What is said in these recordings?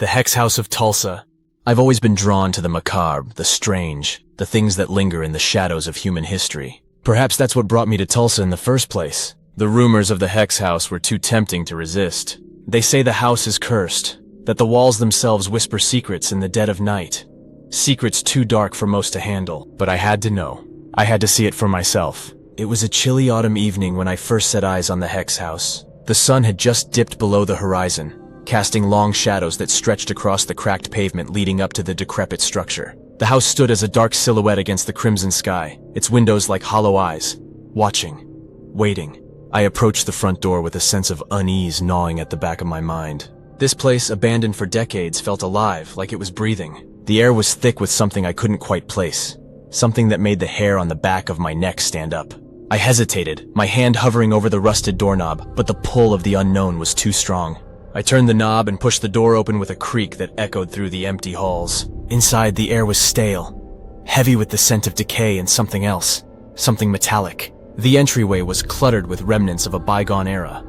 The Hex House of Tulsa. I've always been drawn to the macabre, the strange, the things that linger in the shadows of human history. Perhaps that's what brought me to Tulsa in the first place. The rumors of the Hex House were too tempting to resist. They say the house is cursed, that the walls themselves whisper secrets in the dead of night. Secrets too dark for most to handle, but I had to know. I had to see it for myself. It was a chilly autumn evening when I first set eyes on the Hex House. The sun had just dipped below the horizon, casting long shadows that stretched across the cracked pavement leading up to the decrepit structure. The house stood as a dark silhouette against the crimson sky, its windows like hollow eyes, watching, waiting. I approached the front door with a sense of unease gnawing at the back of my mind. This place, abandoned for decades, felt alive, like it was breathing. The air was thick with something I couldn't quite place, something that made the hair on the back of my neck stand up. I hesitated, my hand hovering over the rusted doorknob, but the pull of the unknown was too strong. I turned the knob and pushed the door open with a creak that echoed through the empty halls. Inside, the air was stale, heavy with the scent of decay and something else, something metallic. The entryway was cluttered with remnants of a bygone era.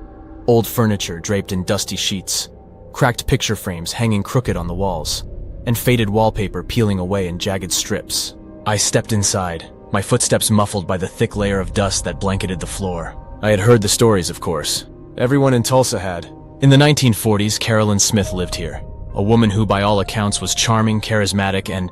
Old furniture draped in dusty sheets, cracked picture frames hanging crooked on the walls, and faded wallpaper peeling away in jagged strips. I stepped inside, my footsteps muffled by the thick layer of dust that blanketed the floor. I had heard the stories, of course. Everyone in Tulsa had. In the 1940s, Carolyn Smith lived here, a woman who by all accounts was charming, charismatic, and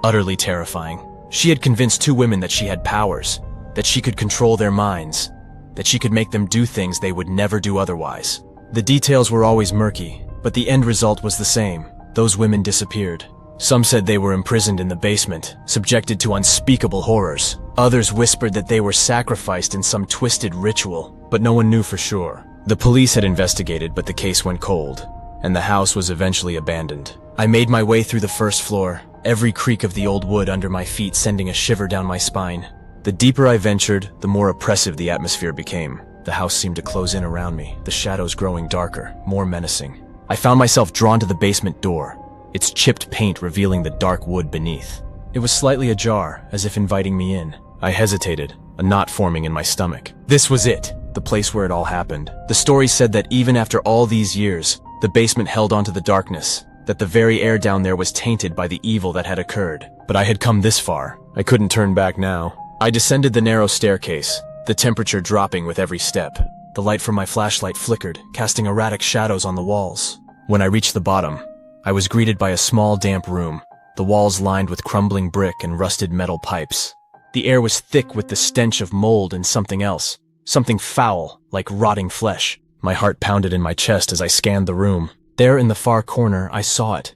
utterly terrifying. She had convinced two women that she had powers, that she could control their minds, that she could make them do things they would never do otherwise. The details were always murky, but the end result was the same. Those women disappeared. Some said they were imprisoned in the basement, subjected to unspeakable horrors. Others whispered that they were sacrificed in some twisted ritual, but no one knew for sure. The police had investigated, but the case went cold, and the house was eventually abandoned. I made my way through the first floor, every creak of the old wood under my feet sending a shiver down my spine. The deeper I ventured, the more oppressive the atmosphere became. The house seemed to close in around me, the shadows growing darker, more menacing. I found myself drawn to the basement door, its chipped paint revealing the dark wood beneath. It was slightly ajar, as if inviting me in. I hesitated, a knot forming in my stomach. This was it, the place where it all happened. The story said that even after all these years, the basement held onto the darkness, that the very air down there was tainted by the evil that had occurred. But I had come this far. I couldn't turn back now. I descended the narrow staircase, the temperature dropping with every step. The light from my flashlight flickered, casting erratic shadows on the walls. When I reached the bottom, I was greeted by a small damp room, the walls lined with crumbling brick and rusted metal pipes. The air was thick with the stench of mold and something else, something foul, like rotting flesh. My heart pounded in my chest as I scanned the room. There in the far corner, I saw it.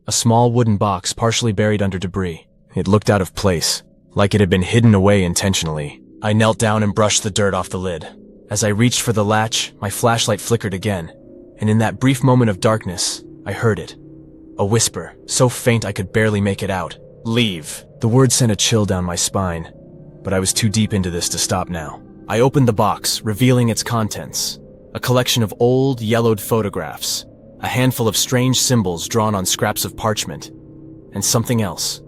A small wooden box partially buried under debris. It looked out of place, like it had been hidden away intentionally. I knelt down and brushed the dirt off the lid. As I reached for the latch, my flashlight flickered again, and in that brief moment of darkness, I heard it. A whisper, so faint I could barely make it out. Leave. The word sent a chill down my spine, but I was too deep into this to stop now. I opened the box, revealing its contents. A collection of old, yellowed photographs, a handful of strange symbols drawn on scraps of parchment, and something else.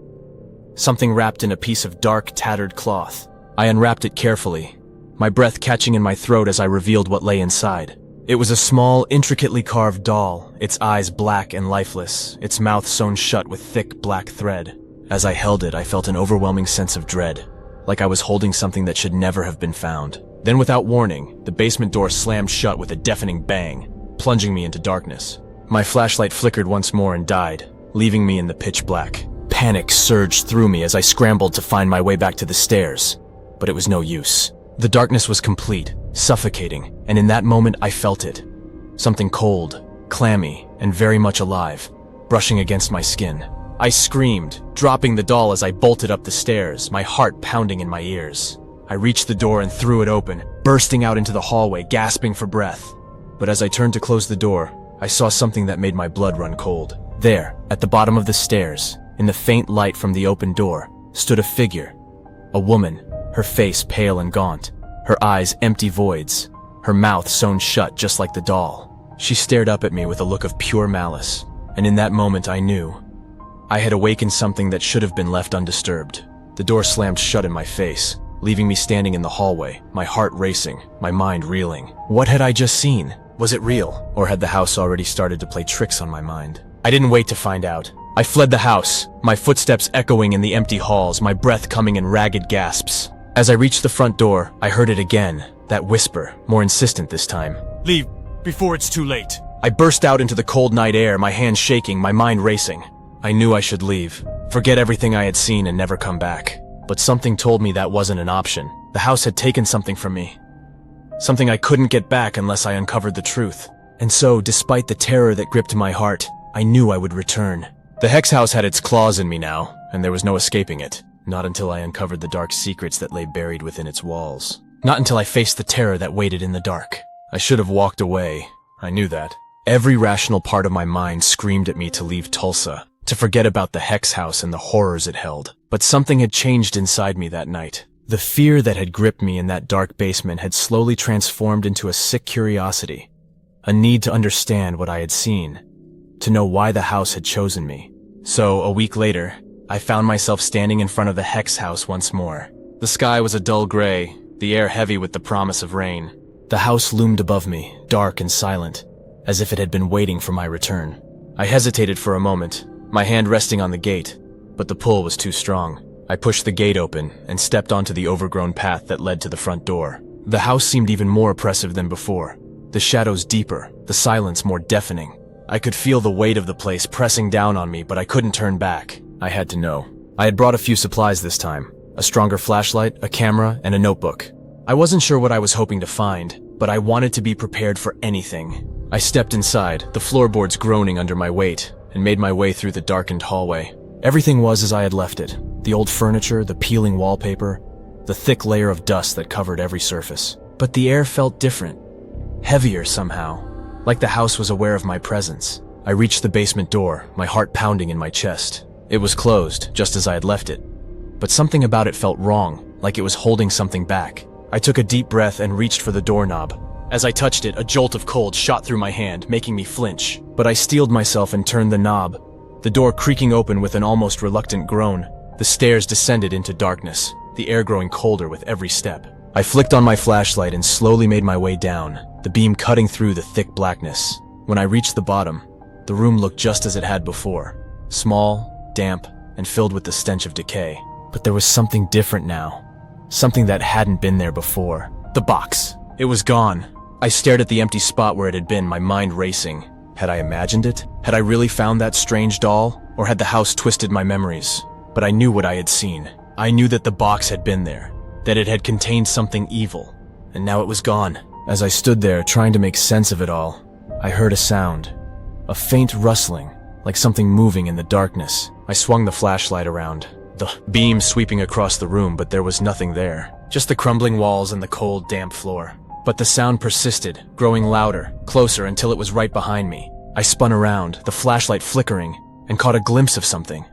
Something wrapped in a piece of dark, tattered cloth. I unwrapped it carefully, my breath catching in my throat as I revealed what lay inside. It was a small, intricately carved doll, its eyes black and lifeless, its mouth sewn shut with thick, black thread. As I held it, I felt an overwhelming sense of dread, like I was holding something that should never have been found. Then without warning, the basement door slammed shut with a deafening bang, plunging me into darkness. My flashlight flickered once more and died, leaving me in the pitch black. Panic surged through me as I scrambled to find my way back to the stairs, but it was no use. The darkness was complete, suffocating, and in that moment I felt it. Something cold, clammy, and very much alive, brushing against my skin. I screamed, dropping the doll as I bolted up the stairs, my heart pounding in my ears. I reached the door and threw it open, bursting out into the hallway, gasping for breath. But as I turned to close the door, I saw something that made my blood run cold. There, at the bottom of the stairs, in the faint light from the open door, stood a figure. A woman, her face pale and gaunt, her eyes empty voids, her mouth sewn shut just like the doll. She stared up at me with a look of pure malice, and in that moment I knew I had awakened something that should have been left undisturbed. The door slammed shut in my face, leaving me standing in the hallway, my heart racing, my mind reeling. What had I just seen? Was it real, or had the house already started to play tricks on my mind? I didn't wait to find out. I fled the house, my footsteps echoing in the empty halls, my breath coming in ragged gasps. As I reached the front door, I heard it again, that whisper, more insistent this time. Leave before it's too late. I burst out into the cold night air, my hands shaking, my mind racing. I knew I should leave, forget everything I had seen and never come back. But something told me that wasn't an option. The house had taken something from me. Something I couldn't get back unless I uncovered the truth. And so, despite the terror that gripped my heart, I knew I would return. The Hex House had its claws in me now, and there was no escaping it. Not until I uncovered the dark secrets that lay buried within its walls. Not until I faced the terror that waited in the dark. I should have walked away. I knew that. Every rational part of my mind screamed at me to leave Tulsa, to forget about the Hex House and the horrors it held. But something had changed inside me that night. The fear that had gripped me in that dark basement had slowly transformed into a sick curiosity. A need to understand what I had seen. To know why the house had chosen me. So, a week later, I found myself standing in front of the Hex House once more. The sky was a dull gray, the air heavy with the promise of rain. The house loomed above me, dark and silent, as if it had been waiting for my return. I hesitated for a moment, my hand resting on the gate, but the pull was too strong. I pushed the gate open and stepped onto the overgrown path that led to the front door. The house seemed even more oppressive than before. The shadows deeper, the silence more deafening. I could feel the weight of the place pressing down on me, but I couldn't turn back. I had to know. I had brought a few supplies this time. A stronger flashlight, a camera, and a notebook. I wasn't sure what I was hoping to find, but I wanted to be prepared for anything. I stepped inside, the floorboards groaning under my weight, and made my way through the darkened hallway. Everything was as I had left it. The old furniture, the peeling wallpaper, the thick layer of dust that covered every surface. But the air felt different. Heavier somehow. Like the house was aware of my presence. I reached the basement door, my heart pounding in my chest. It was closed, just as I had left it. But something about it felt wrong, like it was holding something back. I took a deep breath and reached for the doorknob. As I touched it, a jolt of cold shot through my hand, making me flinch. But I steeled myself and turned the knob. The door creaking open with an almost reluctant groan. The stairs descended into darkness, the air growing colder with every step. I flicked on my flashlight and slowly made my way down, the beam cutting through the thick blackness. When I reached the bottom, the room looked just as it had before. Small, damp, and filled with the stench of decay. But there was something different now. Something that hadn't been there before. The box. It was gone. I stared at the empty spot where it had been, my mind racing. Had I imagined it? Had I really found that strange doll? Or had the house twisted my memories? But I knew what I had seen. I knew that the box had been there. That it had contained something evil. And now it was gone. As I stood there, trying to make sense of it all, I heard a sound. A faint rustling, like something moving in the darkness. I swung the flashlight around, the beam sweeping across the room, but there was nothing there. Just the crumbling walls and the cold, damp floor. But the sound persisted, growing louder, closer until it was right behind me. I spun around, the flashlight flickering, and caught a glimpse of something.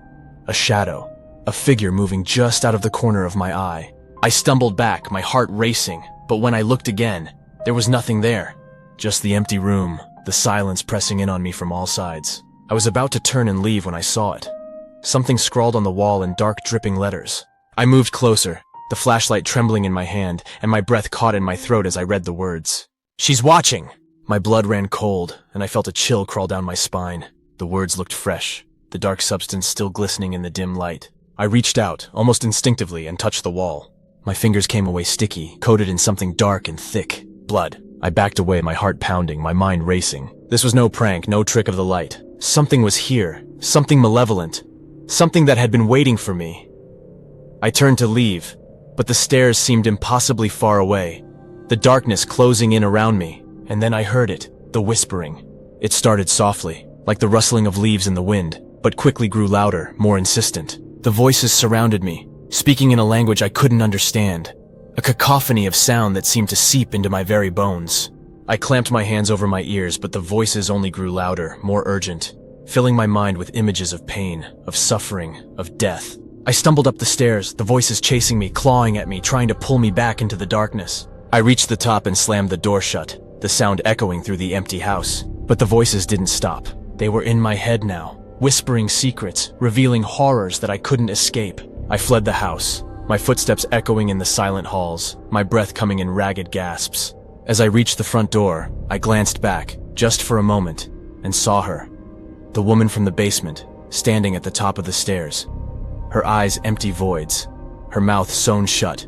A shadow. A figure moving just out of the corner of my eye. I stumbled back, my heart racing, but when I looked again, there was nothing there. Just the empty room, the silence pressing in on me from all sides. I was about to turn and leave when I saw it. Something scrawled on the wall in dark, dripping letters. I moved closer, the flashlight trembling in my hand, and my breath caught in my throat as I read the words. "She's watching!" My blood ran cold, and I felt a chill crawl down my spine. The words looked fresh, the dark substance still glistening in the dim light. I reached out, almost instinctively, and touched the wall. My fingers came away sticky, coated in something dark and thick. Blood. I backed away, my heart pounding, my mind racing. This was no prank, no trick of the light. Something was here. Something malevolent. Something that had been waiting for me. I turned to leave, but the stairs seemed impossibly far away. The darkness closing in around me, and then I heard it, the whispering. It started softly, like the rustling of leaves in the wind, but quickly grew louder, more insistent. The voices surrounded me, speaking in a language I couldn't understand. A cacophony of sound that seemed to seep into my very bones. I clamped my hands over my ears, but the voices only grew louder, more urgent, filling my mind with images of pain, of suffering, of death. I stumbled up the stairs, the voices chasing me, clawing at me, trying to pull me back into the darkness. I reached the top and slammed the door shut, the sound echoing through the empty house. But the voices didn't stop. They were in my head now, whispering secrets, revealing horrors that I couldn't escape. I fled the house, my footsteps echoing in the silent halls, my breath coming in ragged gasps. As I reached the front door, I glanced back, just for a moment, and saw her. The woman from the basement, standing at the top of the stairs. Her eyes empty voids, her mouth sewn shut,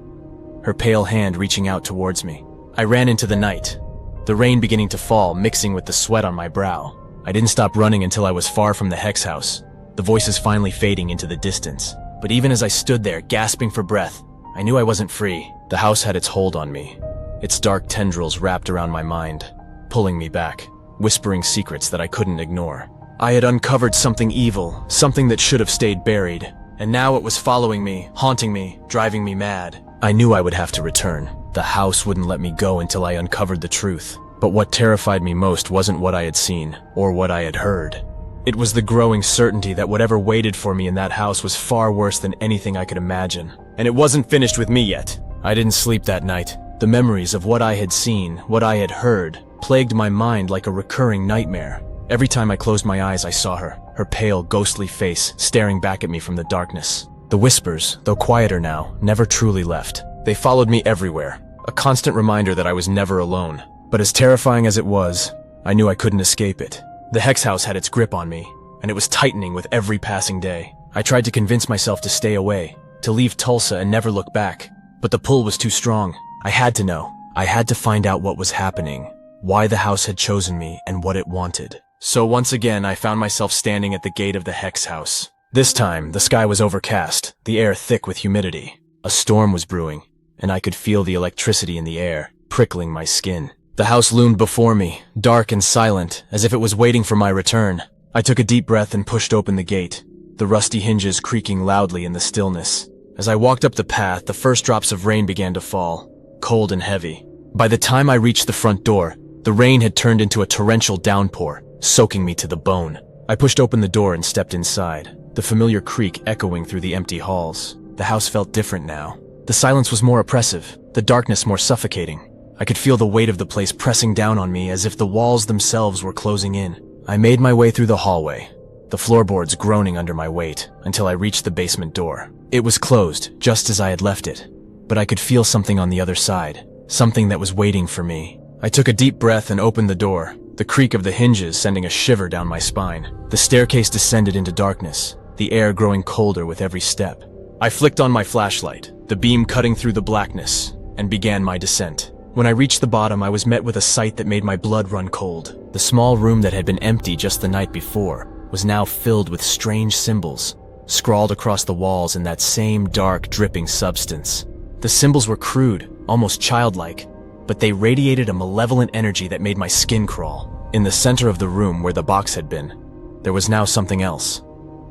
her pale hand reaching out towards me. I ran into the night, the rain beginning to fall, mixing with the sweat on my brow. I didn't stop running until I was far from the Hex House, the voices finally fading into the distance. But even as I stood there, gasping for breath, I knew I wasn't free. The house had its hold on me, its dark tendrils wrapped around my mind, pulling me back, whispering secrets that I couldn't ignore. I had uncovered something evil, something that should have stayed buried, and now it was following me, haunting me, driving me mad. I knew I would have to return. The house wouldn't let me go until I uncovered the truth. But what terrified me most wasn't what I had seen, or what I had heard. It was the growing certainty that whatever waited for me in that house was far worse than anything I could imagine. And it wasn't finished with me yet. I didn't sleep that night. The memories of what I had seen, what I had heard, plagued my mind like a recurring nightmare. Every time I closed my eyes, I saw her pale, ghostly face staring back at me from the darkness. The whispers, though quieter now, never truly left. They followed me everywhere, a constant reminder that I was never alone. But as terrifying as it was, I knew I couldn't escape it. The Hex House had its grip on me, and it was tightening with every passing day. I tried to convince myself to stay away, to leave Tulsa and never look back. But the pull was too strong. I had to know. I had to find out what was happening, why the house had chosen me, and what it wanted. So once again, I found myself standing at the gate of the Hex House. This time, the sky was overcast, the air thick with humidity. A storm was brewing, and I could feel the electricity in the air, prickling my skin. The house loomed before me, dark and silent, as if it was waiting for my return. I took a deep breath and pushed open the gate, the rusty hinges creaking loudly in the stillness. As I walked up the path, the first drops of rain began to fall, cold and heavy. By the time I reached the front door, the rain had turned into a torrential downpour, soaking me to the bone. I pushed open the door and stepped inside, the familiar creak echoing through the empty halls. The house felt different now. The silence was more oppressive, the darkness more suffocating. I could feel the weight of the place pressing down on me as if the walls themselves were closing in. I made my way through the hallway, the floorboards groaning under my weight, until I reached the basement door. It was closed, just as I had left it, but I could feel something on the other side, something that was waiting for me. I took a deep breath and opened the door, the creak of the hinges sending a shiver down my spine. The staircase descended into darkness, the air growing colder with every step. I flicked on my flashlight, the beam cutting through the blackness, and began my descent. When I reached the bottom, I was met with a sight that made my blood run cold. The small room that had been empty just the night before was now filled with strange symbols, scrawled across the walls in that same dark, dripping substance. The symbols were crude, almost childlike, but they radiated a malevolent energy that made my skin crawl. In the center of the room where the box had been, there was now something else.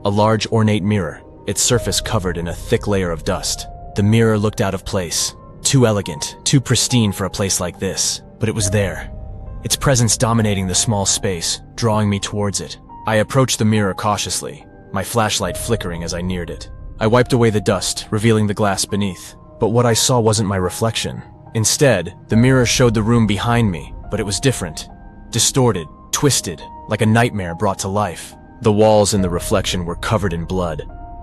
A large, ornate mirror, its surface covered in a thick layer of dust. The mirror looked out of place. Too elegant, too pristine for a place like this, but it was there. Its presence dominating the small space, drawing me towards it. I approached the mirror cautiously, my flashlight flickering as I neared it. I wiped away the dust, revealing the glass beneath. But what I saw wasn't my reflection. Instead, the mirror showed the room behind me, but it was different. Distorted, twisted, like a nightmare brought to life. The walls in the reflection were covered in blood,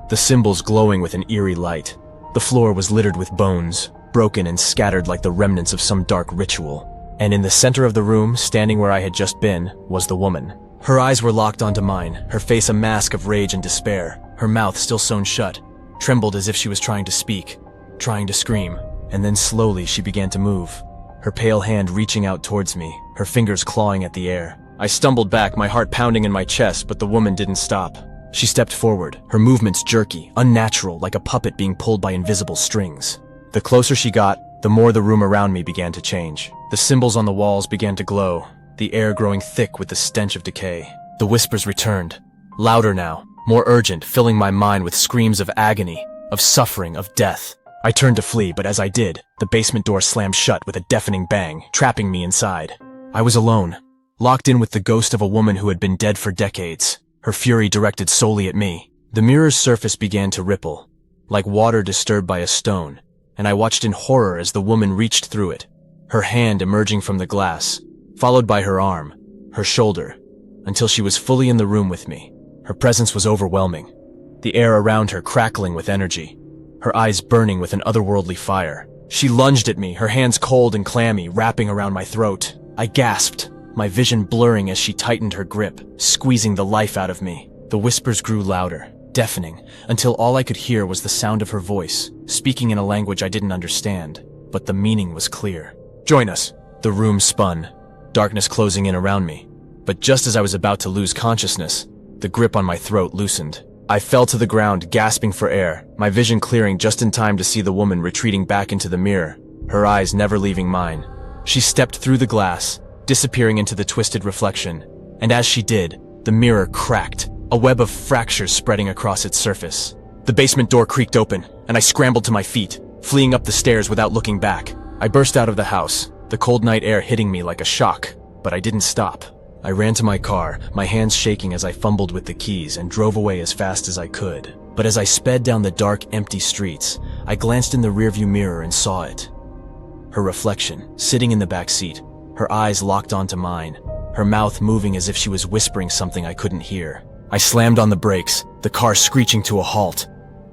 the symbols glowing with an eerie light. The floor was littered with bones, broken and scattered like the remnants of some dark ritual. And in the center of the room, standing where I had just been, was the woman. Her eyes were locked onto mine, her face a mask of rage and despair. Her mouth, still sewn shut, trembled as if she was trying to speak, trying to scream. And then slowly she began to move, her pale hand reaching out towards me, her fingers clawing at the air. I stumbled back, my heart pounding in my chest, but the woman didn't stop. She stepped forward, her movements jerky, unnatural, like a puppet being pulled by invisible strings. The closer she got, the more the room around me began to change. The symbols on the walls began to glow, the air growing thick with the stench of decay. The whispers returned, louder now, more urgent, filling my mind with screams of agony, of suffering, of death. I turned to flee, but as I did, the basement door slammed shut with a deafening bang, trapping me inside. I was alone, locked in with the ghost of a woman who had been dead for decades, her fury directed solely at me. The mirror's surface began to ripple, like water disturbed by a stone, and I watched in horror as the woman reached through it, her hand emerging from the glass, followed by her arm, her shoulder, until she was fully in the room with me. Her presence was overwhelming, the air around her crackling with energy, her eyes burning with an otherworldly fire. She lunged at me, her hands cold and clammy, wrapping around my throat. I gasped, my vision blurring as she tightened her grip, squeezing the life out of me. The whispers grew louder, deafening, until all I could hear was the sound of her voice, speaking in a language I didn't understand, but the meaning was clear. "Join us." The room spun, darkness closing in around me. But just as I was about to lose consciousness, the grip on my throat loosened. I fell to the ground, gasping for air, my vision clearing just in time to see the woman retreating back into the mirror, her eyes never leaving mine. She stepped through the glass, disappearing into the twisted reflection, and as she did, the mirror cracked, a web of fractures spreading across its surface. The basement door creaked open, and I scrambled to my feet, fleeing up the stairs without looking back. I burst out of the house, the cold night air hitting me like a shock, but I didn't stop. I ran to my car, my hands shaking as I fumbled with the keys and drove away as fast as I could. But as I sped down the dark, empty streets, I glanced in the rearview mirror and saw it. Her reflection, sitting in the back seat, her eyes locked onto mine, her mouth moving as if she was whispering something I couldn't hear. I slammed on the brakes, the car screeching to a halt.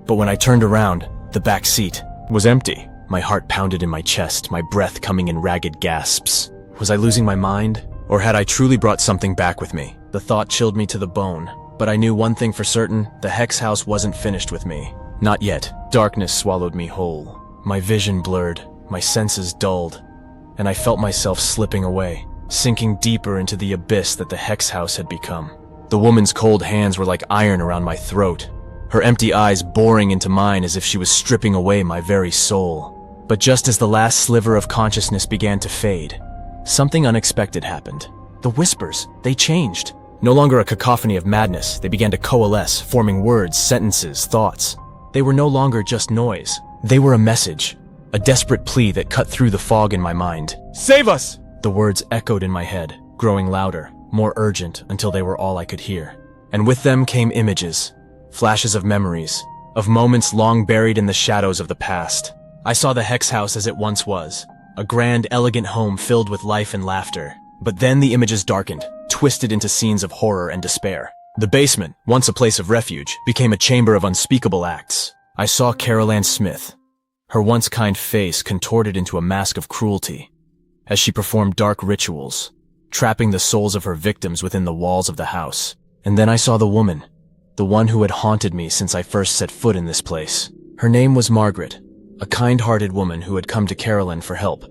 But when I turned around, the back seat was empty. My heart pounded in my chest, my breath coming in ragged gasps. Was I losing my mind? Or had I truly brought something back with me? The thought chilled me to the bone, but I knew one thing for certain, the Hex House wasn't finished with me. Not yet. Darkness swallowed me whole. My vision blurred, my senses dulled, and I felt myself slipping away, sinking deeper into the abyss that the Hex House had become. The woman's cold hands were like iron around my throat, her empty eyes boring into mine as if she was stripping away my very soul. But just as the last sliver of consciousness began to fade, something unexpected happened. The whispers, they changed. No longer a cacophony of madness, they began to coalesce, forming words, sentences, thoughts. They were no longer just noise. They were a message, a desperate plea that cut through the fog in my mind. Save us! The words echoed in my head, growing louder, more urgent until they were all I could hear. And with them came images, flashes of memories, of moments long buried in the shadows of the past. I saw the Hex House as it once was, a grand, elegant home filled with life and laughter. But then the images darkened, twisted into scenes of horror and despair. The basement, once a place of refuge, became a chamber of unspeakable acts. I saw Carol Ann Smith, her once kind face contorted into a mask of cruelty, as she performed dark rituals, trapping the souls of her victims within the walls of the house. And then I saw the woman, the one who had haunted me since I first set foot in this place. Her name was Margaret, a kind-hearted woman who had come to Carol Ann for help,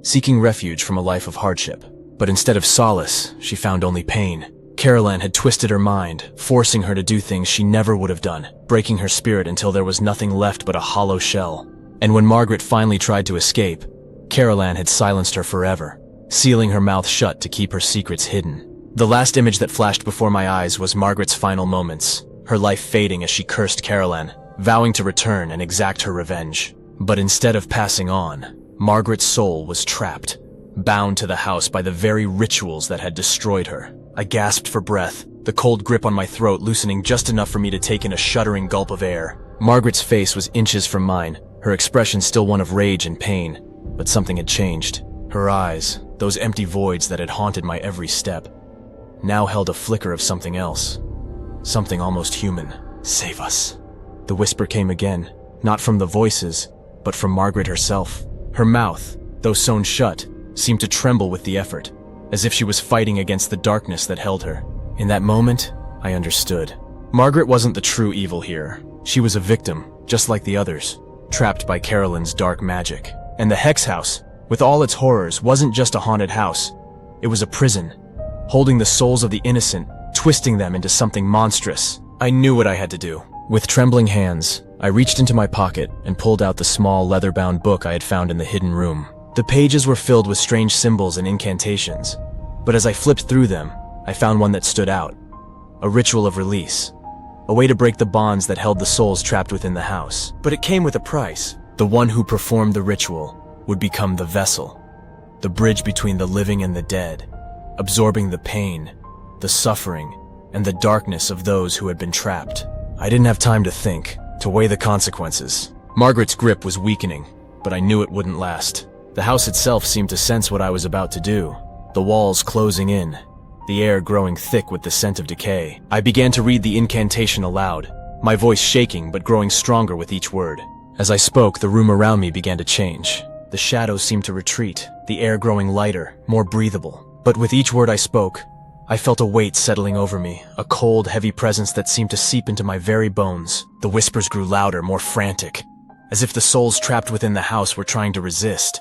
seeking refuge from a life of hardship. But instead of solace, she found only pain. Carol Ann had twisted her mind, forcing her to do things she never would have done, breaking her spirit until there was nothing left but a hollow shell. And when Margaret finally tried to escape, Carol Ann had silenced her forever, sealing her mouth shut to keep her secrets hidden. The last image that flashed before my eyes was Margaret's final moments, her life fading as she cursed Carol Ann, vowing to return and exact her revenge. But instead of passing on, Margaret's soul was trapped, bound to the house by the very rituals that had destroyed her. I gasped for breath, the cold grip on my throat loosening just enough for me to take in a shuddering gulp of air. Margaret's face was inches from mine, her expression still one of rage and pain, but something had changed. Her eyes, those empty voids that had haunted my every step, now held a flicker of something else, something almost human. "Save us." The whisper came again, not from the voices, but from Margaret herself. Her mouth, though sewn shut, seemed to tremble with the effort, as if she was fighting against the darkness that held her. In that moment, I understood. Margaret wasn't the true evil here. She was a victim, just like the others, trapped by Carol Ann's dark magic. And the Hex House, with all its horrors, wasn't just a haunted house. It was a prison, holding the souls of the innocent, twisting them into something monstrous. I knew what I had to do. With trembling hands, I reached into my pocket and pulled out the small leather-bound book I had found in the hidden room. The pages were filled with strange symbols and incantations, but as I flipped through them, I found one that stood out. A ritual of release. A way to break the bonds that held the souls trapped within the house. But it came with a price. The one who performed the ritual would become the vessel, the bridge between the living and the dead, absorbing the pain, the suffering, and the darkness of those who had been trapped. I didn't have time to think, to weigh the consequences. Margaret's grip was weakening, but I knew it wouldn't last. The house itself seemed to sense what I was about to do, the walls closing in, the air growing thick with the scent of decay. I began to read the incantation aloud, my voice shaking but growing stronger with each word. As I spoke, the room around me began to change. The shadows seemed to retreat, the air growing lighter, more breathable. But with each word I spoke, I felt a weight settling over me, a cold, heavy presence that seemed to seep into my very bones. The whispers grew louder, more frantic, as if the souls trapped within the house were trying to resist.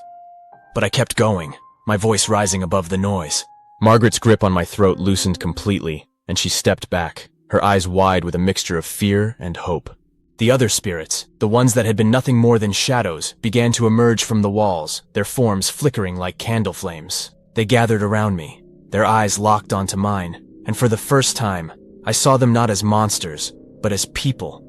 But I kept going, my voice rising above the noise. Margaret's grip on my throat loosened completely, and she stepped back, her eyes wide with a mixture of fear and hope. The other spirits, the ones that had been nothing more than shadows, began to emerge from the walls, their forms flickering like candle flames. They gathered around me, their eyes locked onto mine, and for the first time, I saw them not as monsters, but as people.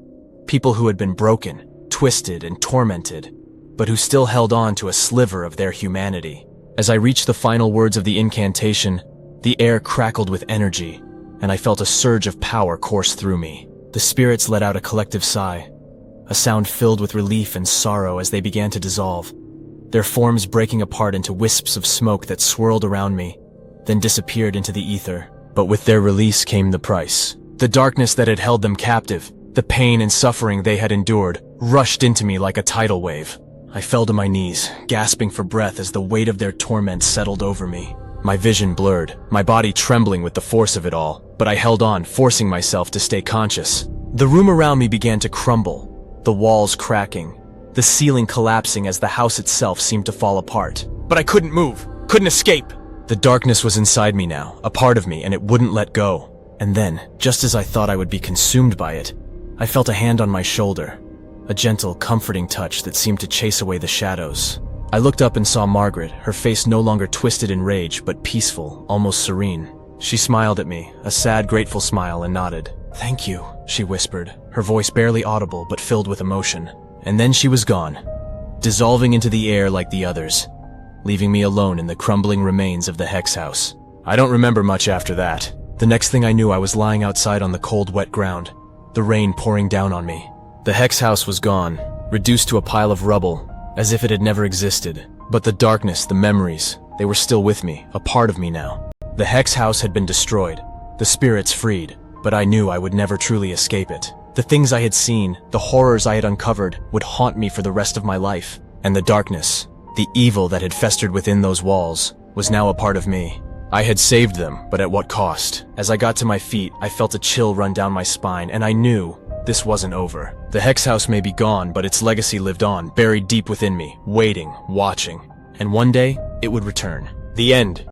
People who had been broken, twisted, and tormented, but who still held on to a sliver of their humanity. As I reached the final words of the incantation, the air crackled with energy, and I felt a surge of power course through me. The spirits let out a collective sigh, a sound filled with relief and sorrow as they began to dissolve, their forms breaking apart into wisps of smoke that swirled around me, then disappeared into the ether. But with their release came the price. The darkness that had held them captive, the pain and suffering they had endured, rushed into me like a tidal wave. I fell to my knees, gasping for breath as the weight of their torment settled over me. My vision blurred, my body trembling with the force of it all, but I held on, forcing myself to stay conscious. The room around me began to crumble, the walls cracking, the ceiling collapsing as the house itself seemed to fall apart. But I couldn't move, couldn't escape. The darkness was inside me now, a part of me, and it wouldn't let go. And then, just as I thought I would be consumed by it, I felt a hand on my shoulder, a gentle, comforting touch that seemed to chase away the shadows. I looked up and saw Margaret, her face no longer twisted in rage, but peaceful, almost serene. She smiled at me, a sad, grateful smile, and nodded. "Thank you," she whispered, her voice barely audible but filled with emotion. And then she was gone, dissolving into the air like the others, leaving me alone in the crumbling remains of the Hex House. I don't remember much after that. The next thing I knew, I was lying outside on the cold, wet ground, the rain pouring down on me. The Hex House was gone, reduced to a pile of rubble, as if it had never existed. But the darkness, the memories, they were still with me, a part of me now. The Hex House had been destroyed, the spirits freed, but I knew I would never truly escape it. The things I had seen, the horrors I had uncovered, would haunt me for the rest of my life. And the darkness, the evil that had festered within those walls, was now a part of me. I had saved them, but at what cost? As I got to my feet, I felt a chill run down my spine, and I knew this wasn't over. The Hex House may be gone, but its legacy lived on, buried deep within me, waiting, watching. And one day, it would return. The end.